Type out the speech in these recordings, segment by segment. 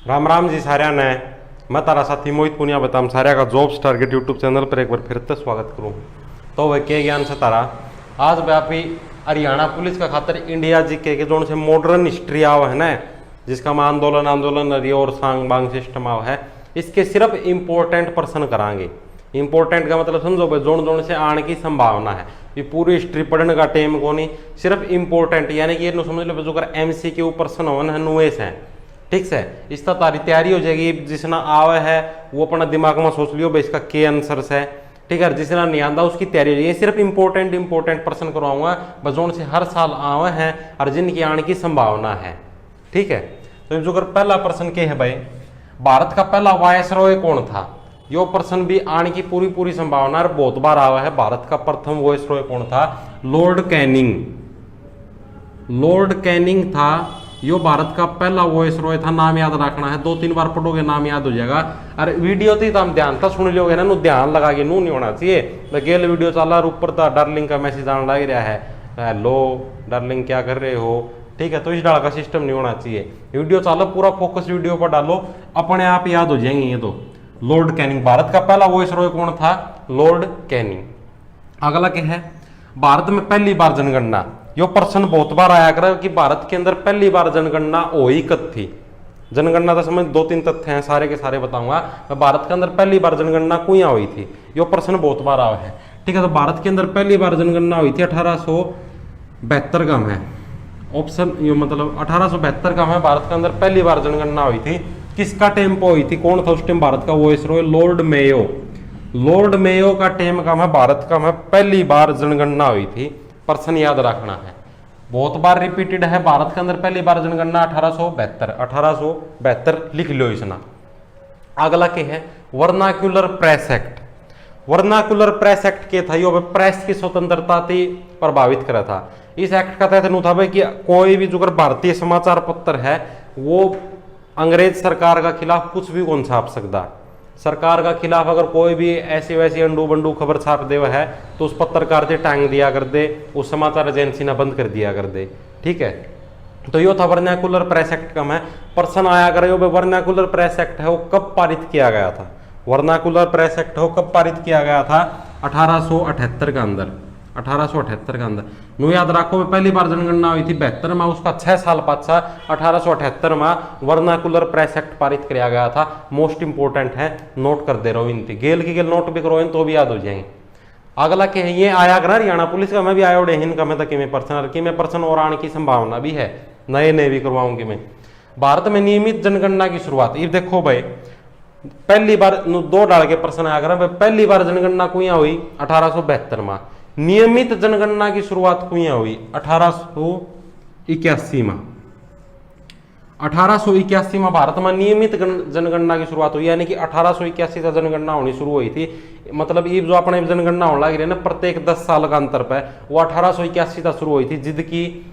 राम राम जी साਰਿਆਂ ने मैं तारा साथी मोहित पुनिया बताम सारे का जॉब्स टारगेट यूट्यूब चैनल पर एक बार फिर से स्वागत करूँ। तो वह के ज्ञान से तारा आज व्यापी हरियाणा पुलिस का खातर इंडिया जी के जोन से मॉडर्न हिस्ट्री आओ है ना, जिसका मैं आंदोलन आंदोलन नरी और सांग बांग सिस्टम आओ है, इसके सिर्फ इम्पोर्टेंट पर्सन कराएंगे। इंपॉर्टेंट का मतलब समझो भाई, जोन जोन से आने की संभावना है। ये पूरी हिस्ट्री पढ़ने का टाइम को नहीं, सिर्फ इंपॉर्टेंट यानी कि ये समझ लो जो कर एमसी के ऊपर पर्सन है नुएस है, ठीक से इस तारी तैयारी हो जाएगी। जिसना आवे है वो अपना दिमाग में सोच लियो भाई इसका के आंसर है, ठीक है। जिसना नहीं आता उसकी तैयारी हो जाएगी। सिर्फ इंपॉर्टेंट पर्सन करवाऊंगा बजोन से हर साल आवे हैं और जिनकी आने की संभावना है, ठीक है। तो जो कर पहला पर्सन के है भाई, भारत का पहला वायसरॉय कौन था? यो पर्सन भी आने की पूरी संभावना और बहुत बार आवा है। भारत का प्रथम वायसरॉय कौन था? Lord Canning. लॉर्ड कैनिंग था यो भारत का पहला वायसरॉय था। नाम याद रखना है, 2-3 बार पढ़ोगे नाम याद हो जाएगा। अरे वीडियो तो हम ध्यान था सुन लोगे ना, ध्यान लगा के नू नहीं होना चाहिए। गेल वीडियो चला और ऊपर था डार्लिंग का मैसेज आने लग रहा है, हेलो डार्लिंग क्या कर रहे हो, ठीक है। तो इस डाल का सिस्टम नहीं होना चाहिए। वीडियो चालो पूरा फोकस वीडियो पर डालो, अपने आप याद हो जाएंगे ये। तो लॉर्ड कैनिंग, भारत का पहला वायसरॉय कौन था? Lord Canning. अगला क्या है? भारत में पहली बार जनगणना। यो प्रश्न बहुत बार आया कर कि भारत के अंदर पहली बार जनगणना हुई कब थी? जनगणना तो समझ 2-3 तथ्य हैं, सारे के सारे बताऊंगा। भारत के अंदर पहली बार जनगणना कुया हुई थी, यो प्रश्न बहुत बार आया है, ठीक है। तो भारत के अंदर पहली बार जनगणना हुई थी 1872 का है ऑप्शन, यो मतलब 1872 का है। भारत के अंदर पहली बार जनगणना हुई थी। किसका टेम्पो हुई थी? कौन था उस टाइम भारत का viceroy? Lord Mayo. Lord Mayo का टेम का है भारत का है पहली बार जनगणना हुई थी। पर्सन याद रखना है, बहुत बार रिपीटेड है। भारत के अंदर पहली बार जनगणना 1872 लिख लो इसना। अगला क्या है? Vernacular press act. Vernacular press act के था यो प्रेस की स्वतंत्रता थी प्रभावित करा था। इस एक्ट का तहत था भाई कि कोई भी जो भारतीय समाचार पत्र है वो अंग्रेज सरकार का खिलाफ कुछ भी कौन छाप सकता। सरकार का खिलाफ अगर कोई भी ऐसी वैसी अंडू बंडू खबर छाप दे है तो उस पत्रकार से टांग दिया कर दे, उस समाचार एजेंसी ने बंद कर दिया कर दे, ठीक है। तो यो था वर्नाक्यूलर प्रेस एक्ट का। मैं पर्सन आया कर वर्नाक्यूलर प्रेस एक्ट है वो कब पारित किया गया था? वर्नाक्यूलर प्रेस एक्ट हो कब पारित किया गया था? 1878 का अंदर। 1878 का अंदर नु याद रखो। पहली बार जनगणना हुई थी 72 में, उसका 6 साल पाछा 1878 में वर्नाक्यूलर प्रेस एक्ट पारित किया गया था। मोस्ट इंपोर्टेंट है, नोट कर दे रहा हूँ इनकी गेल की गेल नोट भी करो तो भी याद हो जाएंगे। अगला क्या है? ये आया करा हरियाणा पुलिस का, मैं भी आया उड़े हिंद में तक में पर्सन और आने की संभावना भी है, नए भी करवाऊंगी मैं। भारत में नियमित जनगणना की शुरुआत, ये देखो भाई पहली बार 2 डाल के प्रश्न आया करा। पहली बार जनगणना कुया हुई 1872 में। नियमित जनगणना की शुरुआत कुया हुई 1881 में। 1881 में भारत में नियमित जनगणना की शुरुआत हुई, यानी कि 1881 से जनगणना होनी शुरू हुई थी। मतलब ये जो अपने जनगणना होने लगी ना प्रत्येक 10 साल का अंतर पे, वो 1881 से शुरू हुई थी, जिद की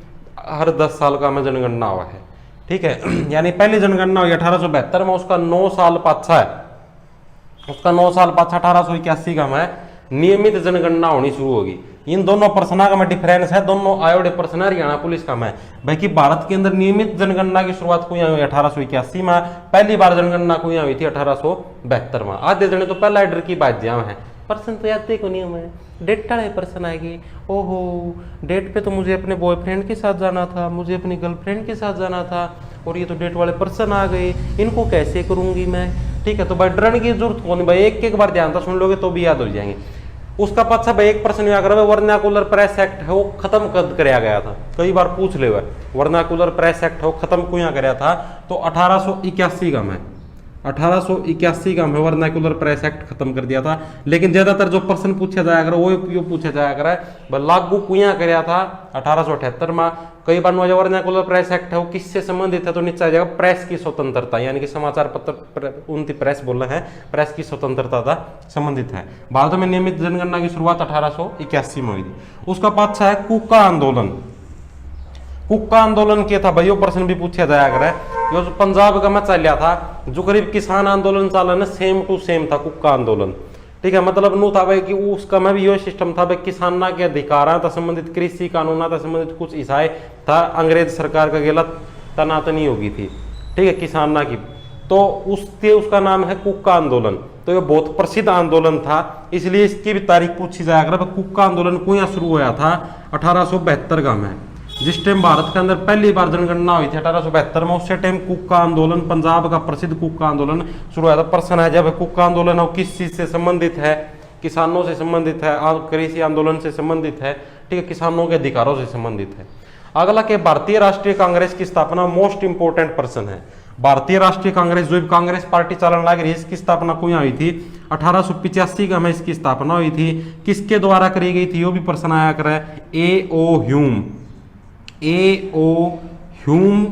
हर 10 साल का में जनगणना हुआ है, ठीक है। यानी पहली जनगणना हुई 1872 में, उसका 9 साल पाछा है, उसका 9 साल पाछा 1881 का में नियमित जनगणना होनी शुरू होगी। इन दोनों प्रश्न का में डिफरेंस है, दोनों आयोडे प्रश्न हरियाणा पुलिस का में भाई कि भारत के अंदर नियमित जनगणना की शुरुआत कुया हुई 1881 में, पहली बार जनगणना कुया हुई थी 1872 में। आधे जने तो पहला एडर की बात जाम है, पर्सन तो याद को नहीं है, डेट वाले पर्सन आएगी। ओहो डेट पे तो मुझे अपने बॉयफ्रेंड के साथ जाना था, मुझे अपनी गर्लफ्रेंड के साथ जाना था, और ये तो डेट वाले पर्सन आ गए, इनको कैसे करूंगी मैं, ठीक है। तो भाई डरने की जरूरत कौन भाई, एक बार ध्यान था सुन लोगे तो भी याद हो जाएंगे। उसका पाछा भाई एक प्रश्न याद करो, वर्नाक्यूलर प्रेस एक्ट है वो खत्म कब कराया गया था? कई बार पूछ ले हुआ, वर्नाक्यूलर प्रेस एक्ट है वो खत्म क्यों कराया था? तो 1881 का में, 1881 का में वर्नाक्यूलर प्रेस एक्ट खत्म कर दिया था। लेकिन ज्यादातर जो प्रश्न पूछा जाया करे वो यो पूछा जाया करे लागू कुया कराया था 1878 में। कई बार वर्नाक्यूलर प्रेस एक्ट है वो किससे संबंधित है? तो नीचे आ जाएगा प्रेस की स्वतंत्रता, यानी कि समाचार पत्र उनकी प्रेस बोलना है, प्रेस की स्वतंत्रता था संबंधित है। भारत में नियमित जनगणना की शुरुआत 1881 में हुई थी। उसका पाछा है कुका आंदोलन। कुका आंदोलन क्या था भाई? प्रश्न भी पूछा जाया करे। जो पंजाब का में चलिया था, जो करीब किसान आंदोलन चला ना, सेम टू सेम था कुका आंदोलन, ठीक है। मतलब नू था भाई कि उसका में भी यो सिस्टम था भाई किसाना के अधिकार था संबंधित, कृषि कानून था संबंधित कुछ ईसाई था, अंग्रेज सरकार का गेला तनातनी होगी थी, ठीक है, किसाना की तो उसका नाम है कुक्का आंदोलन। तो ये बहुत प्रसिद्ध आंदोलन था, इसलिए इसकी भी तारीख पूछी जाया कर। कुक्का आंदोलन कुया शुरू हुआ था 1872 का में, जिस टाइम भारत के अंदर पहली बार जनगणना हुई थी 1872 में। उस टाइम कुक्का आंदोलन, पंजाब का प्रसिद्ध कुक्का आंदोलन शुरू हुआ था। प्रश्न है जब कुक्का आंदोलन हो किस चीज से संबंधित है? किसानों से संबंधित है, कृषि आंदोलन से संबंधित है, ठीक है, किसानों के अधिकारों से संबंधित है। अगला के भारतीय राष्ट्रीय कांग्रेस की स्थापना, मोस्ट इंपोर्टेंट पर्सन है। भारतीय राष्ट्रीय कांग्रेस जो कांग्रेस पार्टी चलन लग रही है, इसकी स्थापना कौन हुई थी? 1885 का में इसकी स्थापना हुई थी। किसके द्वारा करी गई थी? वो भी प्रश्न आया करे। ए.ओ. ह्यूम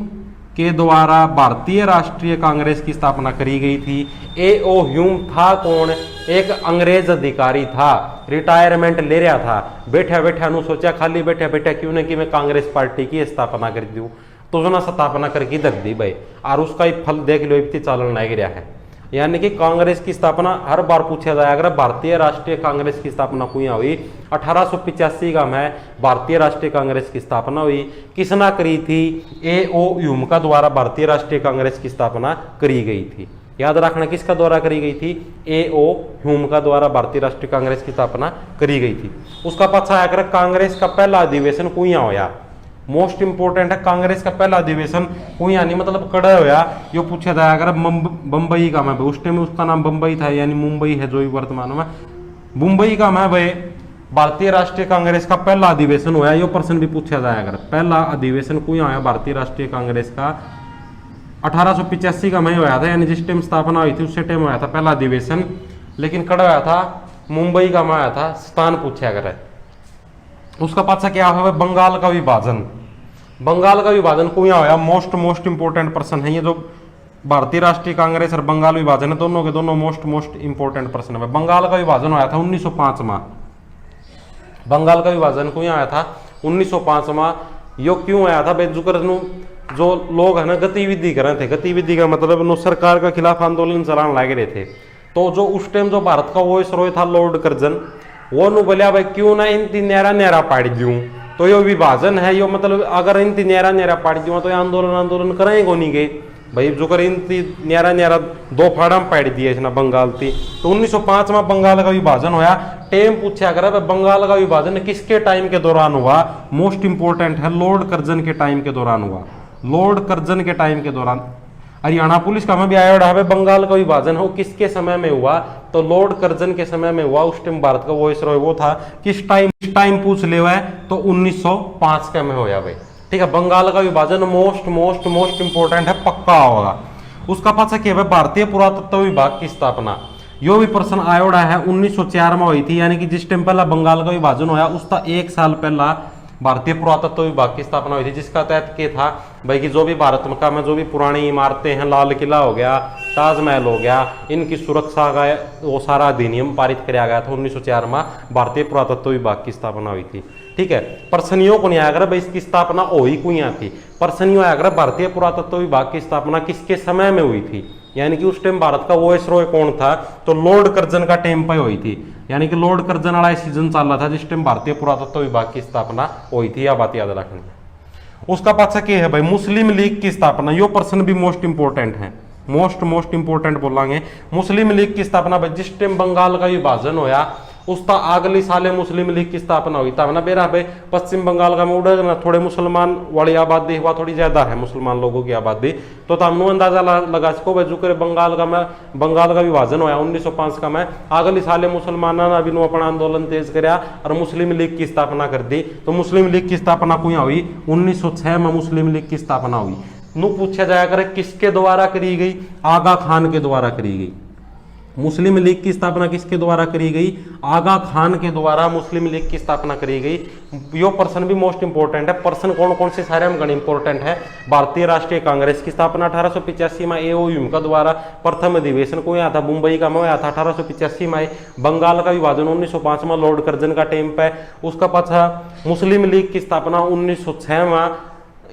के द्वारा भारतीय राष्ट्रीय कांग्रेस की स्थापना करी गई थी। ए.ओ. ह्यूम था कौन? एक अंग्रेज अधिकारी था, रिटायरमेंट ले रहा था, बैठा बैठा नु सोचा खाली बैठा बैठा क्यों न कि मैं कांग्रेस पार्टी की स्थापना कर दूं, तो जो ना स्थापना करके दे दी भाई, और उसका ही फल देख लो इतनी चालन लग रहा है। यानी कि कांग्रेस की स्थापना हर बार पूछा जाएगा। अगर भारतीय राष्ट्रीय कांग्रेस की स्थापना कुया हुई 1885 का में भारतीय राष्ट्रीय कांग्रेस की स्थापना हुई। किसना करी थी? ए.ओ. ह्यूम का द्वारा भारतीय राष्ट्रीय कांग्रेस की स्थापना करी गई थी। याद रखना किसका द्वारा करी गई थी? ए.ओ. ह्यूम का द्वारा भारतीय राष्ट्रीय कांग्रेस की स्थापना करी गई थी। उसका पाछा आकर कांग्रेस का पहला अधिवेशन कुया होया। मोस्ट इंपोर्टेंट है, कांग्रेस का पहला अधिवेशन कुया नहीं मतलब कड़ा होया। यो पूछा जाए अगर बम्बई का मैं, उस टाइम उसका नाम बम्बई था, यानी मुंबई है जो वर्तमान में मुंबई का मैं भाई, भारतीय राष्ट्रीय कांग्रेस का पहला अधिवेशन हुआ। यो प्रश्न भी पूछा जाए अगर पहला अधिवेशन कुया होया भारतीय राष्ट्रीय कांग्रेस का 1885 का मैं हुआ था, यानी जिस टाइम स्थापना हुई थी उस टाइम हुआ था पहला अधिवेशन। लेकिन कड़ा हुआ था मुंबई का मैं आया था, स्थान पूछा करे। उसका पाछा क्या हुआ? बंगाल का विभाजन। बंगाल का विभाजन कुया होया। मोस्ट इंपोर्टेंट पर्सन है ये जो भारतीय राष्ट्रीय कांग्रेस और बंगाल विभाजन है, दोनों के दोनों मोस्ट इंपोर्टेंट पर्सन है। बंगाल का विभाजन आया था 1905 में। बंगाल का विभाजन कुया आया था 1905 में। यो क्यों आया था? बेजुकर जो लोग है ना गतिविधि कर रहे थे, गतिविधि का मतलब नो सरकार के खिलाफ आंदोलन चलाने लगे रहे थे। तो जो उस टाइम जो भारत का वॉइस रॉय था लॉर्ड कर्जन, वो नु बोलिया भाई क्यों ना इन न्यारा पाड़ दूं। तो यो विभाजन है, यो मतलब अगर इन न्यारा पाड़ दूं तो आंदोलन करेंगे नहीं गए भाई। जो कर इन न्यारा दो फाड़ा में पाड़ दिए ना बंगाल थी। तो 1905 में बंगाल का विभाजन होया। टेम पूछा कर बंगाल का विभाजन किसके टाइम के दौरान हुआ? मोस्ट इंपोर्टेंट है, लॉर्ड कर्जन के टाइम के दौरान हुआ। लॉर्ड कर्जन के टाइम के दौरान। हरियाणा पुलिस का में भी आया है बंगाल का विभाजन हो किसके समय में हुआ? तो लॉर्ड कर्जन के समय में हुआ। उस टाइम भारत का वॉइस रॉय वो था। किस टाइम पूछ ले हुआ है? तो 1905 का में होया भाई, ठीक है। बंगाल का विभाजन मोस्ट इंपोर्टेंट है, पक्का होगा। उसका पाछा क्या है? भारतीय पुरातत्व विभाग की स्थापना। यो भी प्रश्न आयोड़ा है 1904 में हुई थी, यानी कि जिस टाइम पहला बंगाल का विभाजन होया उसका एक साल पहला भारतीय पुरातत्व विभाग की स्थापना हुई थी। जिसका तहत के था भाई कि जो भी भारत में जो भी पुरानी इमारतें हैं, लाल किला हो गया, ताजमहल हो गया, इनकी सुरक्षा का वो सारा अधिनियम पारित किया गया था 1904 में। भारतीय पुरातत्व विभाग की स्थापना हुई थी, ठीक है। प्रश्नियों को नहीं आया भाई इसकी स्थापना हुई कुया थी। प्रश्नियों आया भारतीय पुरातत्व विभाग की स्थापना किसके समय में हुई थी, यानी कि उस टाइम भारत का वॉइस रॉय कौन था? तो लॉर्ड कर्जन का टाइम पे हुई थी, यानी कि लॉर्ड कर्जन वाला सीजन चल रहा था जिस टाइम भारतीय पुरातत्व विभाग की स्थापना हुई थी। यह बात याद रखनी है। उसका पाछा क्या है भाई? मुस्लिम लीग की स्थापना। यो प्रश्न भी मोस्ट इंपोर्टेंट है, मोस्ट इंपोर्टेंट बोलेंगे। मुस्लिम लीग की स्थापना भाई जिस टाइम बंगाल का विभाजन होया उसका अगली साले मुस्लिम लीग की स्थापना हुई था ना बेरा भाई। पश्चिम बंगाल का उड़े ना थोड़े मुसलमान वाली आबादी हुआ, थोड़ी ज्यादा है मुसलमान लोगों की आबादी। तो हमने अंदाजा लगा सको भाई जो करे बंगाल का विभाजन होया 1905 का में। अगली साले मुसलमाना ने भी अपना आंदोलन तेज कराया और मुस्लिम लीग की स्थापना कर दी। तो मुस्लिम लीग की स्थापना कुया हुई 1906 में मुस्लिम लीग की स्थापना हुई। नु पूछा जाया करे किसके द्वारा करी गई? आगा खान के द्वारा करी गई। मुस्लिम लीग की स्थापना किसके द्वारा करी गई? आगा खान के द्वारा मुस्लिम लीग की स्थापना करी गई। यो पर्सन भी मोस्ट इंपोर्टेंट है। पर्सन कौन कौन से सारे में इंपोर्टेंट है। भारतीय राष्ट्रीय कांग्रेस की स्थापना 1885 में ए.ओ. ह्यूम का द्वारा। प्रथम अधिवेशन को यहाँ था मुंबई का में आया था 1885 में। बंगाल का विभाजन 1905 में लॉर्ड कर्जन का टाइम पे। उसका पाछा मुस्लिम लीग की स्थापना 1906 में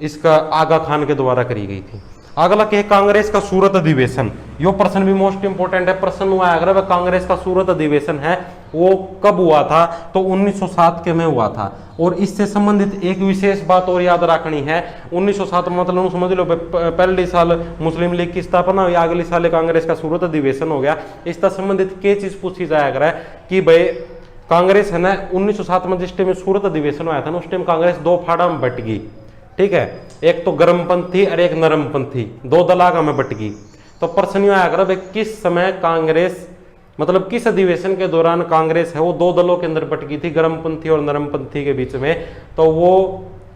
इसका आगा खान के द्वारा करी गई थी। अगला के कांग्रेस का सूरत अधिवेशन, यो प्रश्न भी मोस्ट इंपोर्टेंट है। प्रश्न हुआ है अगर कांग्रेस का सूरत अधिवेशन है वो कब हुआ था, तो 1907 के में हुआ था। और इससे संबंधित एक विशेष बात और याद रखनी है, 1907 मतलब समझ लो पहले साल मुस्लिम लीग की स्थापना हुई, अगले साल कांग्रेस का सूरत अधिवेशन हो गया। इससे संबंधित क्या चीज पूछी जाया करे कि भाई कांग्रेस है ना 1907 में जिस टाइम सूरत अधिवेशन हुआ था ना, उस टाइम कांग्रेस दो फाड़ा में बट गई, ठीक है, एक तो गर्मपंथी और एक नरमपंथी, दो दलागा में बट गई। तो प्रश्न यह आया भाई किस समय कांग्रेस मतलब किस अधिवेशन के दौरान कांग्रेस है वो दो दलों के अंदर बट गई थी, गर्मपंथी और नरमपंथी के बीच में। तो वो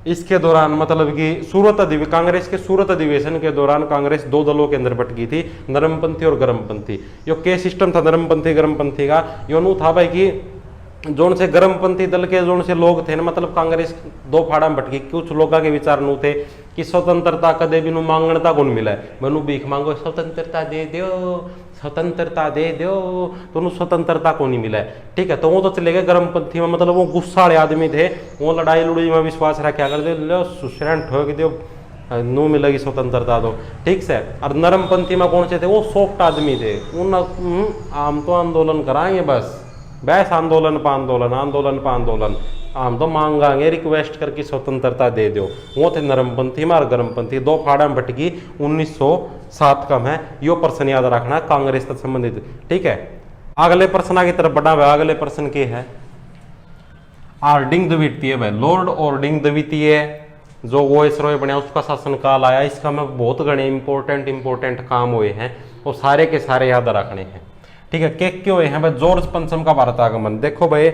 इसके दौरान मतलब कि कांग्रेस के सूरत अधिवेशन के दौरान कांग्रेस दो दलों के अंदर बट गई थी, नरमपंथी और गर्मपंथी। यो के सिस्टम था नरमपंथी गर्मपंथी का, यो नू था भाई कि जोन से गर्मपंथी दल के जोन से लोग थे ना, मतलब कांग्रेस दो फाड़ा में भटकी। कुछ लोगों के विचार नू थे कि स्वतंत्रता कदे भी नू मांगणता कौन मिला है, मैनू भीख मांगो स्वतंत्रता दे दो, स्वतंत्रता दे दो, तो स्वतंत्रता को नहीं मिला है, ठीक है। तो वो तो चले गए गर्मपंथी में, मतलब वो गुस्सा वाले आदमी थे, वो लड़ाई लुड़ाई में विश्वास रखा करते, लो सुशरण ठोक दो नू मिलेगी स्वतंत्रता तो, ठीक से। और नरमपंथी में कौन से थे, वो सॉफ्ट आदमी थे, उन आम तो आंदोलन कराएंगे बस, बस आंदोलन पर आंदोलन, आंदोलन पर आंदोलन, हम तो मांगांगे रिक्वेस्ट करके स्वतंत्रता दे दो। वो थे नरमपंथी में और गर्मपंथी, दो फाड़ा में भटकी 1907 का है। यो प्रश्न याद रखना कांग्रेस से संबंधित, ठीक है। अगले प्रश्न की तरफ बढ़ा हुआ, अगले प्रश्न के है ऑर्डिंग द्वितीय भाई, लॉर्ड ऑर्डिंग द्वितीय जो वायसरॉय बना उसका शासनकाल आया, इसका में बहुत घने इंपॉर्टेंट काम हुए हैं, वो सारे के सारे याद रखने हैं, ठीक है। के क्यों हुए हैं भाई, जॉर्ज पंचम का भारत आगमन। देखो भाई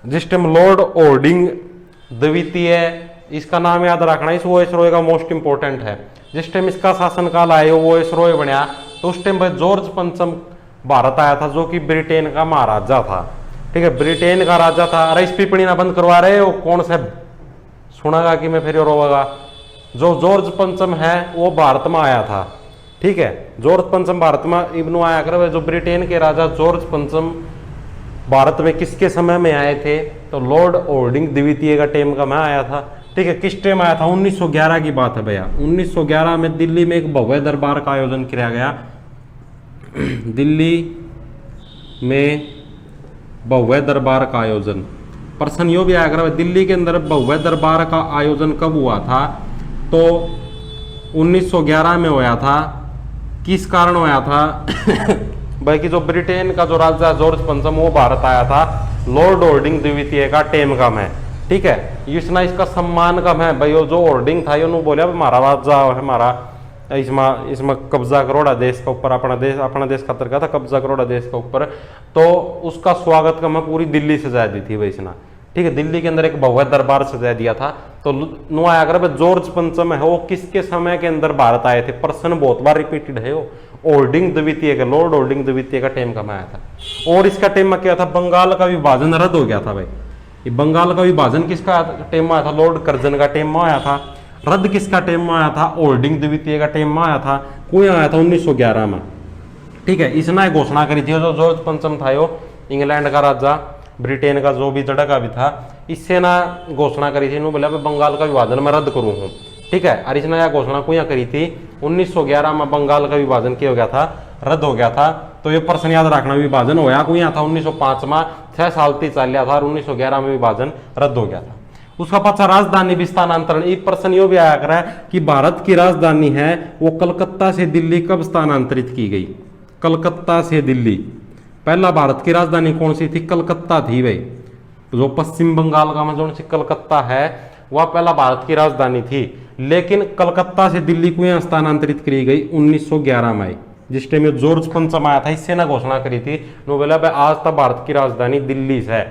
जिस टाइम लॉर्ड ऑर्डिंग द्वितीय, इसका नाम याद रखना, इस वायसरॉय का मोस्ट इंपोर्टेंट है। जिस टाइम इसका शासनकाल आया वो वायसरॉय बनया, तो उस टाइम भाई जॉर्ज पंचम भारत आया था, जो कि ब्रिटेन का महाराजा था, ठीक है, ब्रिटेन का राजा था। अरे इस पिपणी ना बंद करवा रहे हो, कौन सा सुनागा कि मैं फिर रोगा। जो जॉर्ज पंचम है वो भारत में आया था, ठीक है, जॉर्ज पंचम भारत में इब्नु आया कर। जो ब्रिटेन के राजा जॉर्ज पंचम भारत में किसके समय में आए थे, तो लॉर्ड ऑर्डिंग द्वितीय का टाइम का मैं आया था, ठीक है। किस टाइम आया था, 1911 की बात है भैया। 1911 में दिल्ली में एक भव्य दरबार का आयोजन किया गया, दिल्ली में भव्य दरबार का आयोजन। प्रश्न यो भी आया कर दिल्ली के अंदर भव्य दरबार का आयोजन कब हुआ था, तो 1911 में हुआ था। किस कारण होया था भाई कि जो ब्रिटेन का जो राजा जॉर्ज पंचम वो भारत आया था, लॉर्ड ऑर्डिंग द्वितीय का टेम कम है, ठीक है। इसका सम्मान कम है भाई, जो ऑर्डिंग था यो बोलिया हमारा राजा है, हमारा इसमें कब्जा करोड़ा देश के ऊपर, अपना देश खातर का था कब्जा करोड़ा देश के ऊपर, तो उसका स्वागत कम है, पूरी दिल्ली सजा दी थी भाई इसने, ठीक है। दिल्ली के अंदर एक भव्य दरबार सजा दिया था। तो नुआ अगर जॉर्ज पंचम है वो किसके समय के अंदर भारत आए थे, प्रश्न बहुत बार रिपीटेड है। वो ऑर्डिंग द्वितीय का, लॉर्ड ऑर्डिंग द्वितीय का टाइम कम आया था। और इसका टाइम में क्या था, बंगाल का विभाजन रद्द हो गया था भाई। ये बंगाल का विभाजन किसका टाइम में आया था, लॉर्ड कर्जन का टाइम में आया था। रद्द किसका टाइम में आया था, ऑर्डिंग द्वितीय का टाइम में आया था। कोई आया था 1911 में, ठीक है। इसने घोषणा करी थी, जो जॉर्ज पंचम था यो इंग्लैंड का राजा, ब्रिटेन का जो भी धड़का भी था, इससे ना घोषणा करी थी, बोला मैं बंगाल का विभाजन मैं रद्द करूँ हूँ, ठीक है। और इसने यह घोषणा कुछ करी थी 1911 में, बंगाल का विभाजन क्या हो गया था, रद्द हो गया था। तो ये प्रश्न याद रखना, विभाजन होया कुछ था 1905 में, 6 साल तक चल रहा था, और 1911 में विभाजन रद्द हो गया था। उसका पाछा राजधानी भी स्थानांतरण, एक प्रश्न यो भी आया कर है कि भारत की राजधानी है वो कलकत्ता से दिल्ली कब स्थानांतरित की गई, कलकत्ता से दिल्ली। पहला भारत की राजधानी कौन सी थी, कलकत्ता थी भाई। जो पश्चिम बंगाल का जो कलकत्ता है वह पहला भारत की राजधानी थी, लेकिन कलकत्ता से दिल्ली को यहाँ स्थानांतरित की गई 1911 में, जिस टाइम जॉर्ज पंचम आया था, इससे ना घोषणा करी थी, बोला आज तक भारत की राजधानी दिल्ली है,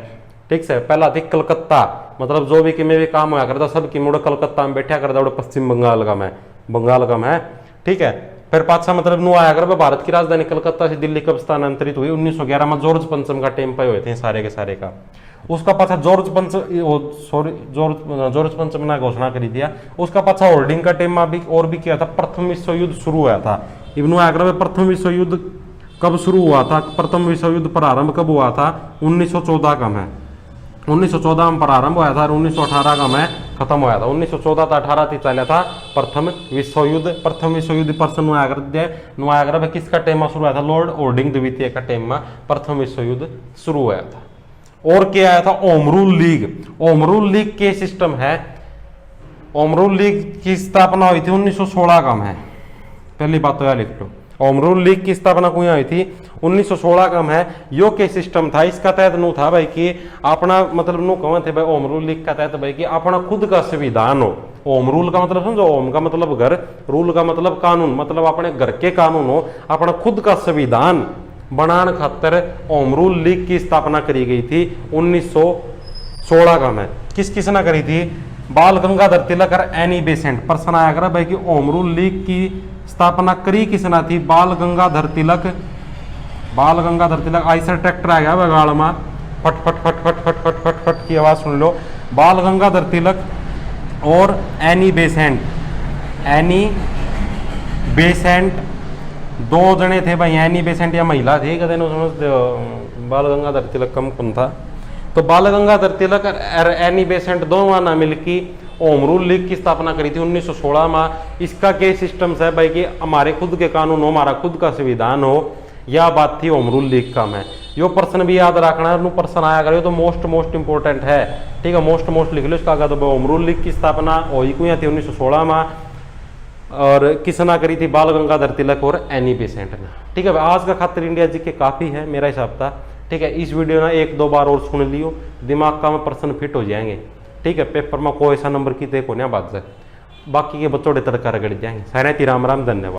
ठीक से। पहला थी कलकत्ता, मतलब जो भी कि में भी काम हुआ करता सब की मुड़ कलकत्ता में बैठा करता, पश्चिम बंगाल का मैं, ठीक है। फिर पाछा मतलब नु आया कर भारत की राजधानी कलकत्ता से दिल्ली कब स्थानांतरित हुई, 1911 में जॉर्ज पंचम का टाइम पे हुए थे सारे के सारे का। उसका पाछा जॉर्ज पंचम ने घोषणा करी थी। उसका पाछा होल्डिंग का टाइम में भी और भी किया था, प्रथम विश्व युद्ध शुरू हुआ था। इब्नु आगरा में प्रथम विश्व युद्ध कब शुरू हुआ था, प्रथम विश्व युद्ध प्रारंभ कब हुआ था, 1914 का में, 1914 में प्रारंभ हुआ था और 1918 का में खत्म हुआ था। 1914 था 18 थी चला था प्रथम विश्व युद्ध। प्रथम विश्व युद्ध पर्सन नुआयाग्रा में किसका टेम शुरू हुआ था? लॉर्ड ओर्डिंग द्वितीय का टेम में प्रथम विश्व युद्ध शुरू हुआ था। और क्या आया था? Home rule league. Home rule league के सिस्टम है। होम रूल लीग की स्थापना हुई थी 1916 का में। पहली बात तो यह लिख लो, होम रूल लीग की स्थापना कहाँ हुई थी? 1916 का है। यो के सिस्टम था, इसका तहत नु था भाई कि अपना मतलब नु कौन थे भाई होम रूल लीग का तहत भाई कि अपना खुद का संविधान हो। होम रूल का मतलब समझो, होम का मतलब घर, रूल का मतलब कानून, मतलब अपने घर के कानून हो, अपना खुद का संविधान बनाने खातर होम रूल लीग की स्थापना करी गई थी 1916 का में। किस किसने करी थी? बाल गंगाधर तिलक और एनी बेसेंट। प्रश्न आया भाई कि होम रूल लीग की स्थापना करी किसने थी? बाल गंगाधर तिलक। बाल गंगाधर तिलक। आइसर ट्रैक्टर आ गया बगाड़ में, फट फट फट फट फट फट फट फट की आवाज सुन लो। बाल गंगाधर तिलक और एनी बेसेंट। एनी बेसेंट दो जने थे भाई। एनी बेसेंट या महिला थी, कदे नो समझते हो। बाल गंगाधर तिलक कम कौन था? तो बाल गंगाधर तिलक और एनी बेसेंट दोनों ना मिलकर होम रूल लीग की स्थापना करी थी 1916 में। इसका क्या सिस्टम है भाई कि हमारे खुद के कानून हो, हमारा खुद का संविधान हो, यह बात थी होम रूल लीग का में। यो प्रश्न भी याद रखना है, प्रश्न आया करे तो मोस्ट इंपोर्टेंट है, ठीक है। मोस्ट लिख लो इसका। तो होम रूल लीग की स्थापना हुई थी 1916 में और किसना करी थी? बाल गंगाधर तिलक और एनी बेसेंट ने, ठीक है। आज का खातिर इंडिया जी के काफी है मेरा हिसाब था, ठीक है। इस वीडियो ना एक दो बार और सुन लियो, दिमाग का में प्रश्न फिट हो जाएंगे, ठीक है। पेपर में कोई ऐसा नंबर की देखो ना बात से, बाकी के बच्चों तड़का रगड़ जाएंगे। सारे राम राम, धन्यवाद।